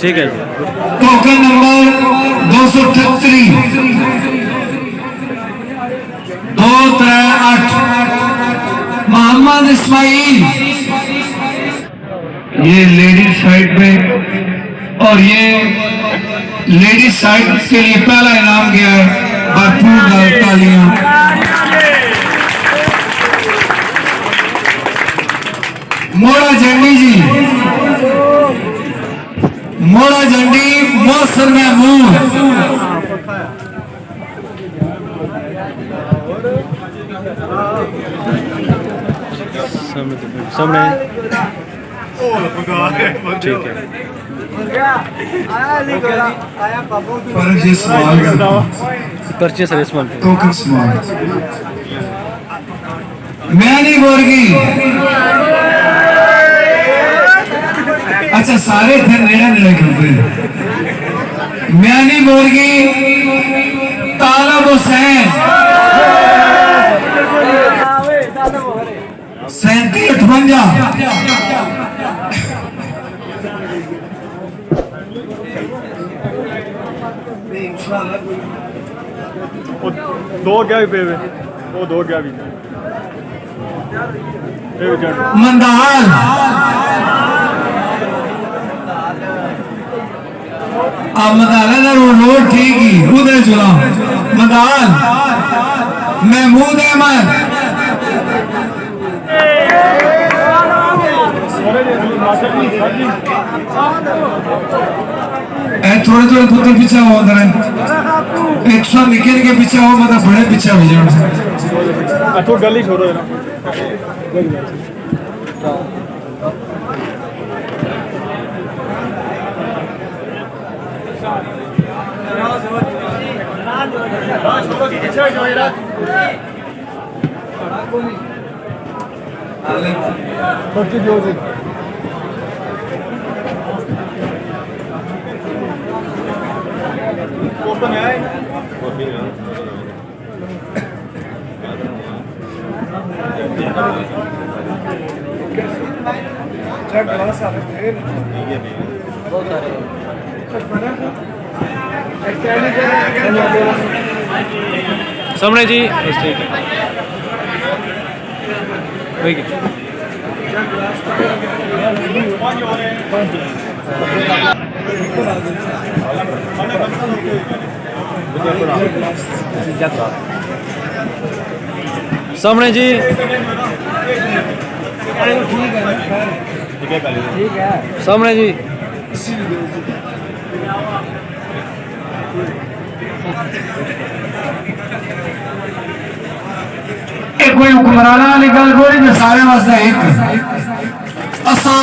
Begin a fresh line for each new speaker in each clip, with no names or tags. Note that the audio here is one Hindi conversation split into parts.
ठीक है।
टोकन नंबर 238 238 मोहम्मद इस्माइल, ये लेडीज साइड पे, और ये लेडीज साइड के लिए पहला इनाम गया है। भरपूर तालियां। मोड़ा झंडी जी, मोड़ा झंडी मौसर महमूद,
सामने ठीक है। पर्चे सर इस्माइल
टोकन स्मॉल मैनी बोर्गी। अच्छा सारे थे नेड़े नेड़े करते। मैनी बोर्गी तालब हुसैन 3758।
दो क्या भी वो दो क्या भी
मंदाल मदाल रोड ठीक ही उधर चला। मदाल महमूद अहमद थोड़े थोड़े पुत्र पीछे हो अंदर 100 निकल के पीछे हो, मतलब बड़े पीछे हो जाओ।
तो गली छोड़ो ना। सामने जी ठीक है। सामने जी सामने जी
कोई हुक्मराना वाली गल कोई नहीं, सारे वास्ते एक असा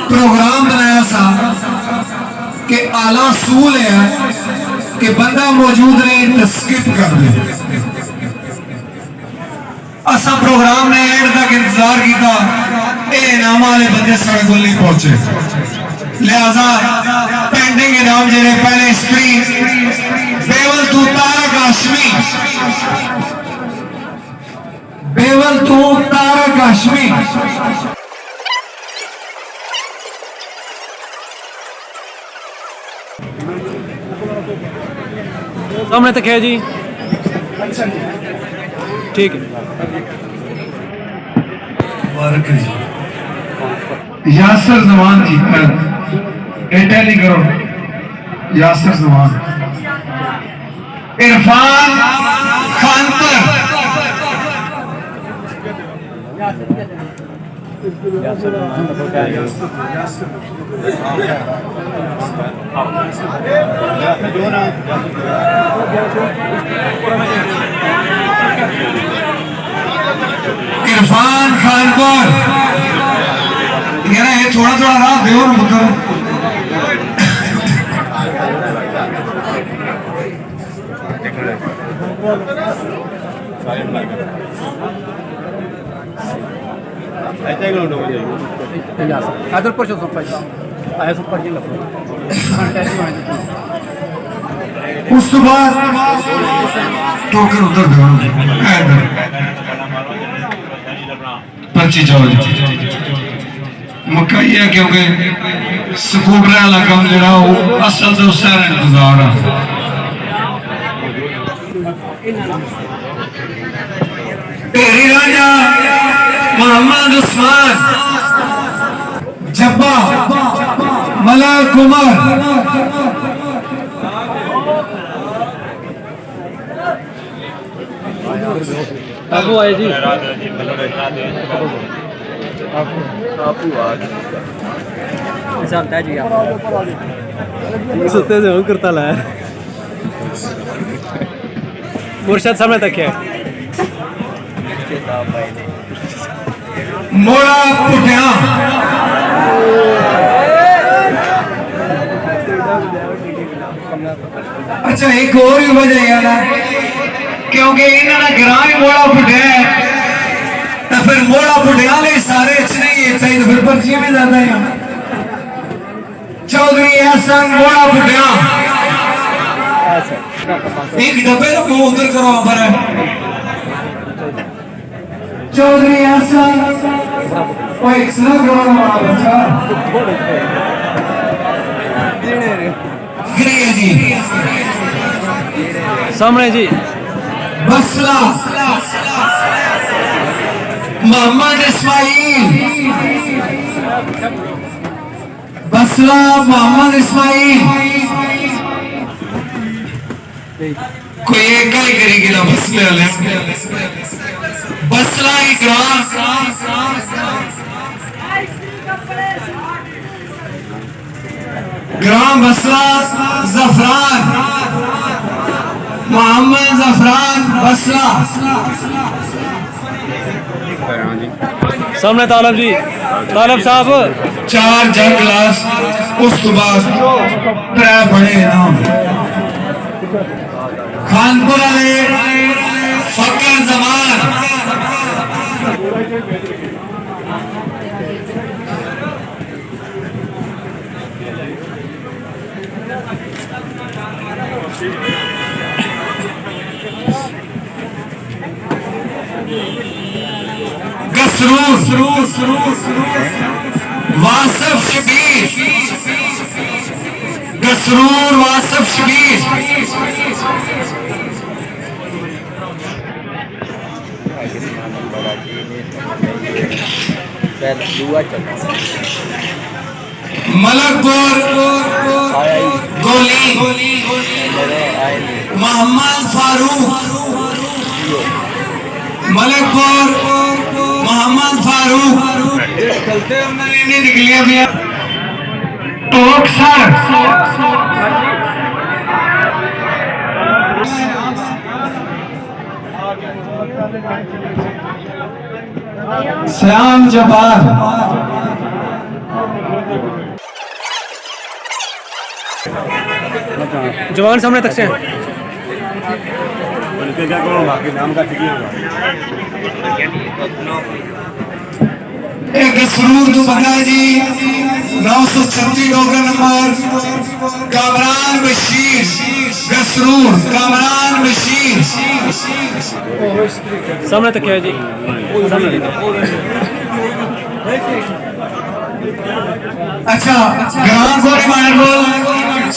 प्रोग्राम बनाया सा कि आला सूल है कि बंदा मौजूद रहे तो स्किप कर दे। असा प्रोग्राम ने एंड तक इंतजार किया, इनाम वाले बंदे साढ़े को नहीं पहुंचे, लिहाजा पेंडिंग इनाम जे पहले स्क्रीन बेवल तू तारक हाशमी, बेवल तू तारक हाशमी।
सामने तक है जी ठीक है।
यासर जमान जी एटेली करो। यासर जमान, इरफान खानतर, इरफान खानपुर, ये थोड़ा थोड़ा राह दे करो। उस बाद टोकन उधर पर्ची जाओ पक्का ही है क्योंकि स्कूटर वाला काम जरा असल तो सारा इंतजार है। ढेरी राजा मोहम्मद उस्मान जब्बा मलक उमर
आपको आए जी चलता जी आप सुनते से करता ला मुर्शद सामने तक है
मोड़ा पुटिया अच्छा एक और भी वजह है ना क्योंकि इन्होंने ग्रां ही मोड़ा पुटिया है तो फिर मोड़ा पुटिया ले सारे नहीं है तो फिर पर्चियां भी ज्यादा है चौधरी ऐसा मोड़ा पुटिया एक डब्बे का मुंह उधर करो पर चौधरी ऐसा कोई स्लग वाला बच्चा जी
सामने जी
बसला मोहम्मद इस्माइल बसला मोहम्मद इस्माइल कोई एक ही करेगी ना बसले वाले बसला इकराम ग्राम बसला जफरान मोहम्मद जफरान बसला
सामने तालब जी तालब साहब
4 जग क्लास उस तो बाद 3 बड़े इनाम खानपुर वाले फकर जमान वासफ शबीर गसरूर वासफ शबीर मलकपुर गोली मोहम्मद फारूक मलकपुर मोहम्मद फारूक चलते नहीं निकलिया भैया टोक सर श्याम जबार
जवान सामने तक से
क्या करो बाकी नाम का ठीक होगा
एक सरूर जो बंदा जी 936 डॉगर नंबर कामरान बशीर गसरूर कामरान बशीर
सामने तक है जी
अच्छा ग्राम गोरी मार्बल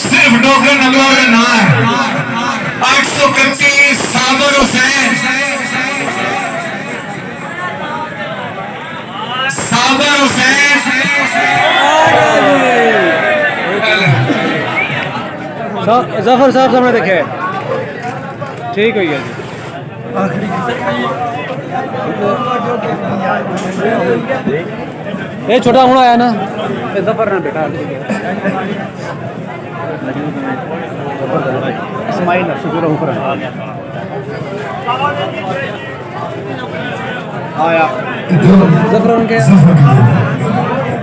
सिर्फ डॉगर नंबर का नाम है 831 साबर हुसैन साबर हुसैन
जफर साहब सामने देखे ठीक हो गया जी ये छोटा होना आया ना ये जफर ना बेटा इस्माइल शुक्र ऊपर आया जफर उनके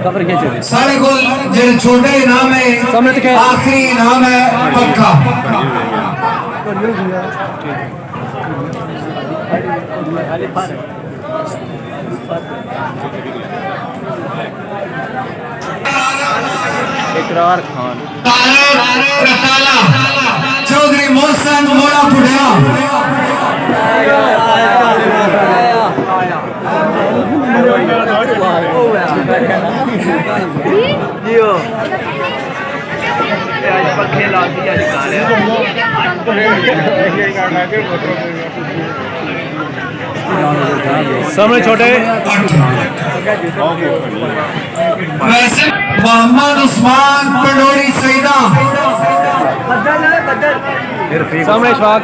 जफर क्या चले
सारे को जो छोटे इनाम है
सामने तक है
आखिरी इनाम है पक्का
इकरार खान
चौधरी मोहसन मोड़ा पुढ़िया
जियो
पखे लाती है
सामने छोटे
वैसे मोहम्मद उस्मान पंडोरी सईदा
सामने इशफाक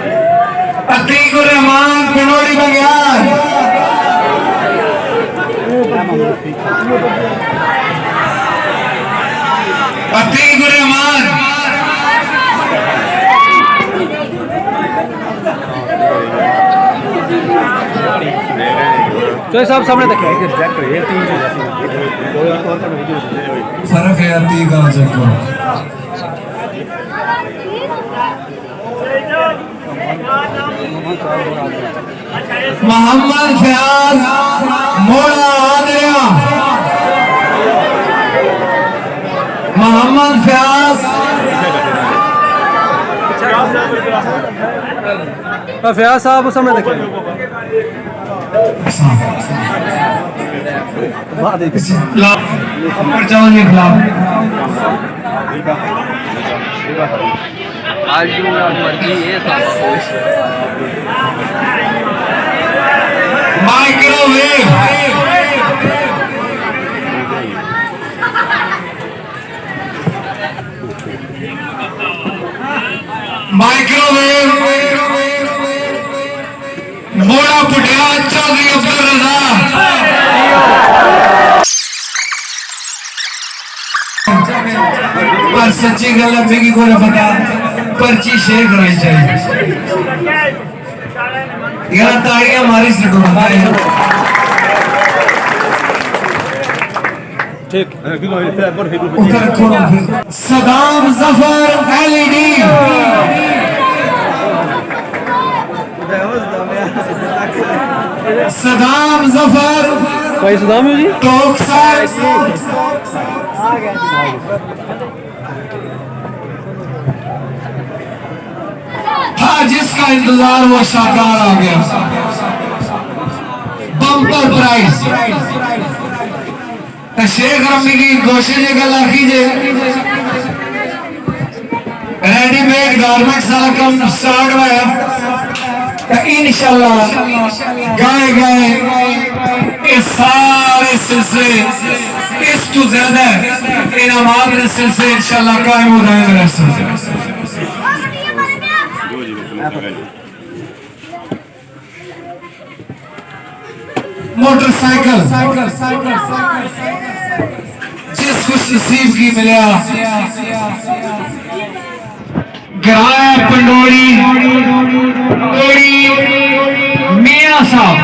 अतीकुर रहमान पंडोरी बगियार अतीकुर रहमान
तो साहब सामने देखे
फर्क है अतीक का जको मोहम्मद फयाज मोड़ा आदरिया मोहम्मद फयाज
फयाज साहब सामने देखे
आज जो मर्जी है
माइक्रोवेव माइक्रोवेव मोड़ा पुटिया चौधरी अब्दुल रजा पर सच्ची गल है की कोई पता पर्ची शेयर कराई चाहिए यार ताड़ियां मारी से
ठीक
उधर खोलो फिर सदाम जफर एलईडी सदाम जफर
भाई सदाम जी
था जिसका इंतजार वो शानदार आ गया बम्पर प्राइज शेख रमी की कोशिश गल कीजिए रेडीमेड गारमेंट्स वाला काम स्टार्ट हुआ इंशाल्लाह गाए गाए इस सारे सिलसिले इस तो ज्यादा इनामात के सिलसिले इंशाल्लाह कायम हो रहेंगे मोटरसाइकिल जिस खुश नसीब की मिला गिराया पंडोरी मियां साहब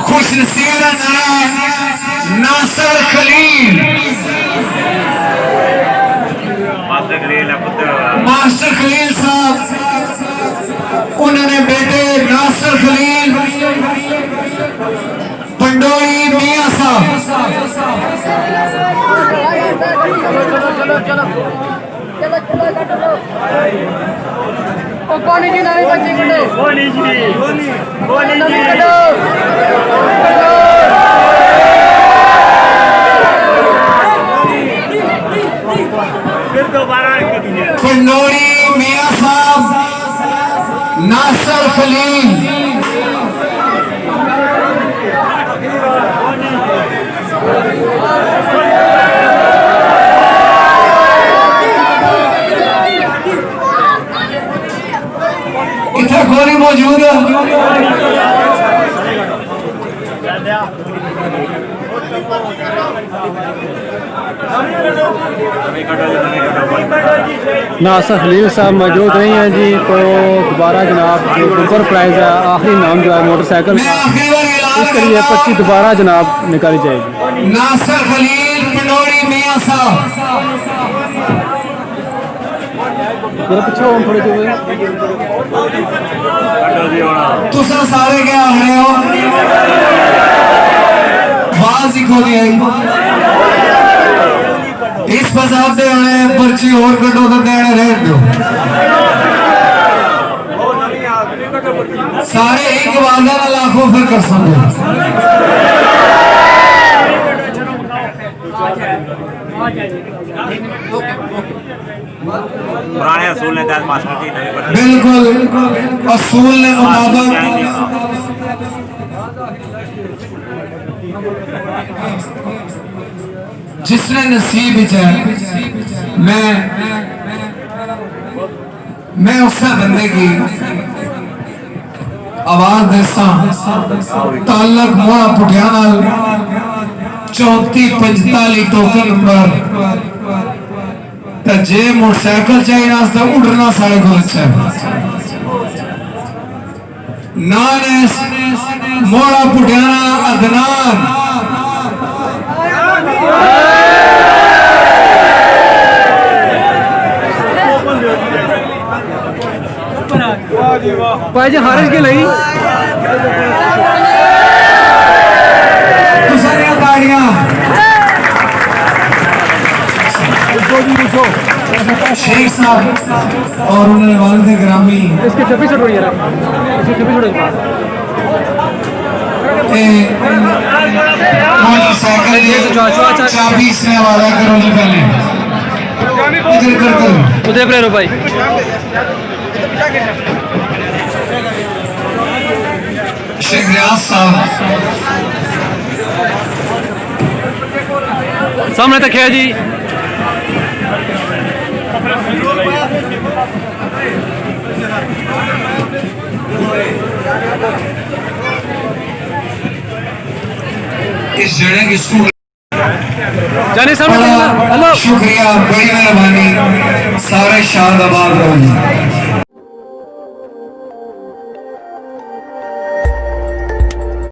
खुश नसीब का नाम नासर खलील मास्टर खलील साहब उन्होंने बेटे नासर खलील पंडोरी मियां साहब
कोनी जी नवी बच्ची कटो कोनी जी कटो फिर दोबारा
पंडोरी मियां साहब नासर खलील इतना गोली मौजूद है
नासर खलील साहब मौजूद नहीं हैं जी, तो दोबारा जनाब जो ऊपर प्राइज़ है आखिरी नाम जो है मोटरसाइकिल का, इसके लिए 25 दोबारा जनाब निकाली जाएगी।
नासर खलील पंडोरी मियां साहब
पीछे हम थोड़े जो
तुसा सारे क्या आ रहे हो बाज ही खोली आई इस पसाब दे आने पर्ची और कटो तो देने रह दो सारे एक वादा लाखों फिर कर सकते
पुराने असूल ने तहत मास्टर की नवी पढ़ी
बिल्कुल असूल ने मुताबिक जिसने नसीब है मैं उससे बंदे की आवाज देसा तालक मोड़ा पुठिया 3445 टोकन नंबर जे मोटरसाइकिल चाहिए तो उड़ना साढ़े को अच्छा नानेस मोड़ा पुठियाना अदनान
भाई जी हारिस की लगी
दूसरी गाड़ियां शेख साहब और उन्हें वालिद ग्रामी
इसके चप्पी से उड़िए इसकी चप्पी से
मोटरसाइकिल चाबी इसने वादा करो जी पहले इधर कर
उदय प्रेरो भाई
शेख रियाज साहब
सामने तक है जी
इस जड़े की स्कूल
जाने सामने हेलो
शुक्रिया बड़ी मेहरबानी सारे शादाबाद रहो जी